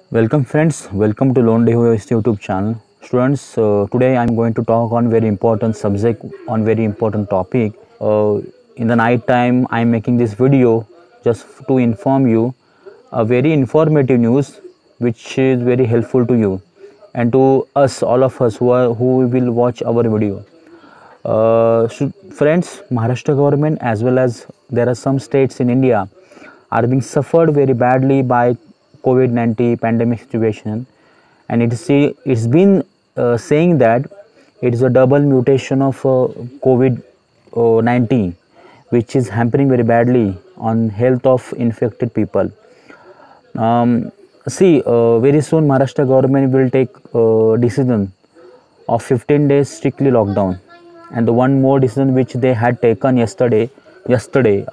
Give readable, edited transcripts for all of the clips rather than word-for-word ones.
Welcome friends, welcome to Lone Dehoist YouTube channel. Students, today I am going to talk on very important subject, on very important topic. In the night time I am making this video just to inform you a very informative news which is very helpful to you and to us, all of us who will watch our video. Friends, Maharashtra government as well as there are some states in India are being suffered very badly by COVID-19 pandemic situation, and it's been saying that it is a double mutation of COVID-19 which is hampering very badly on health of infected people. Very soon Maharashtra government will take decision of 15 days strictly lockdown, and the one more decision which they had taken yesterday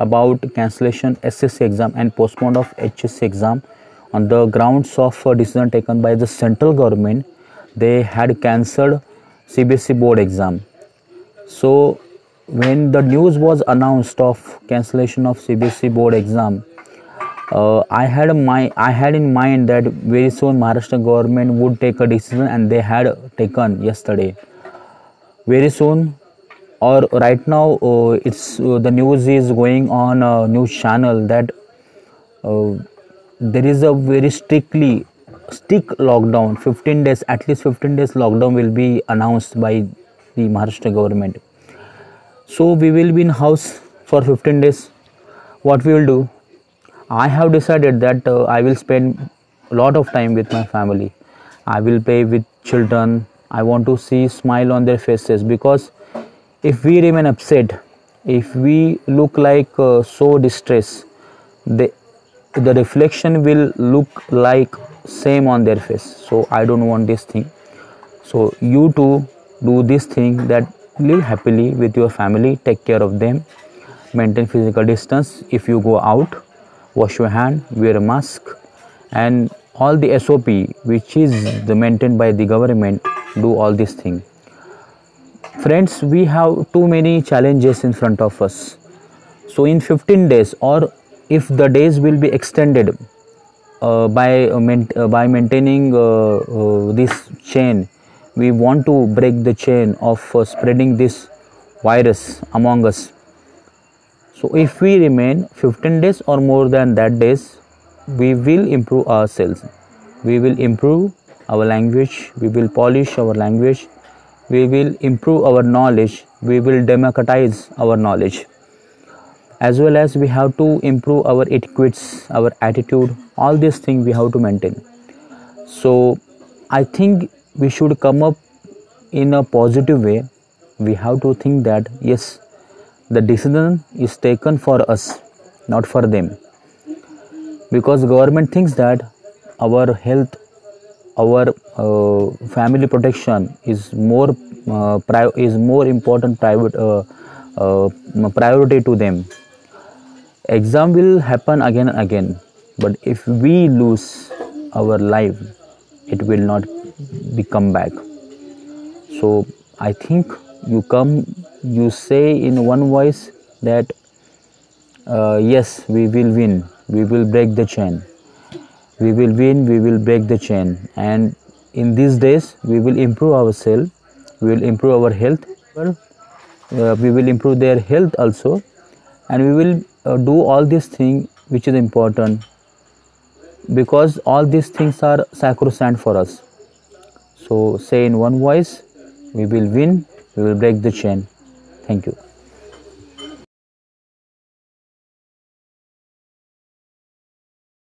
about cancellation SSC exam and postpone of HSC exam on the grounds of a decision taken by the central government. They had cancelled CBSE board exam. So when the news was announced of cancellation of CBSE board exam, I had in mind that very soon Maharashtra government would take a decision, and they had taken yesterday. Very soon, or right now, the news is going on a news channel that there is a very strict lockdown, 15 days, at least 15 days lockdown will be announced by the Maharashtra government. So we will be in house for 15 days. What we will do? I have decided that I will spend a lot of time with my family. I will play with children. I want to see smile on their faces, because if we remain upset, if we look like so distressed, the reflection will look like same on their face. So I don't want this thing. So you too do this thing, that live happily with your family, take care of them, maintain physical distance. If you go out, wash your hand, wear a mask, and all the SOP which is maintained by the government, do all these things. Friends, we have too many challenges in front of us. So in 15 days, or if the days will be extended by maintaining this chain, we want to break the chain of spreading this virus among us. So if we remain 15 days or more than that days, we will improve ourselves. We will improve our language. We will polish our language. We will improve our knowledge. We will democratize our knowledge. As well as we have to improve our etiquettes, our attitude. All these things we have to maintain. So I think we should come up in a positive way. We have to think that yes, the decision is taken for us, not for them, because government thinks that our health, our family protection is more important priority to them. Exam will happen again and again, but if we lose our life, it will not come back. So I think you say in one voice that yes, we will win, we will break the chain, we will win, we will break the chain, and in these days we will improve ourselves, we will improve our health, we will improve their health also, and we will do all these things which is important, because all these things are sacrosanct for us. So say in one voice, we will win, we will break the chain. Thank you.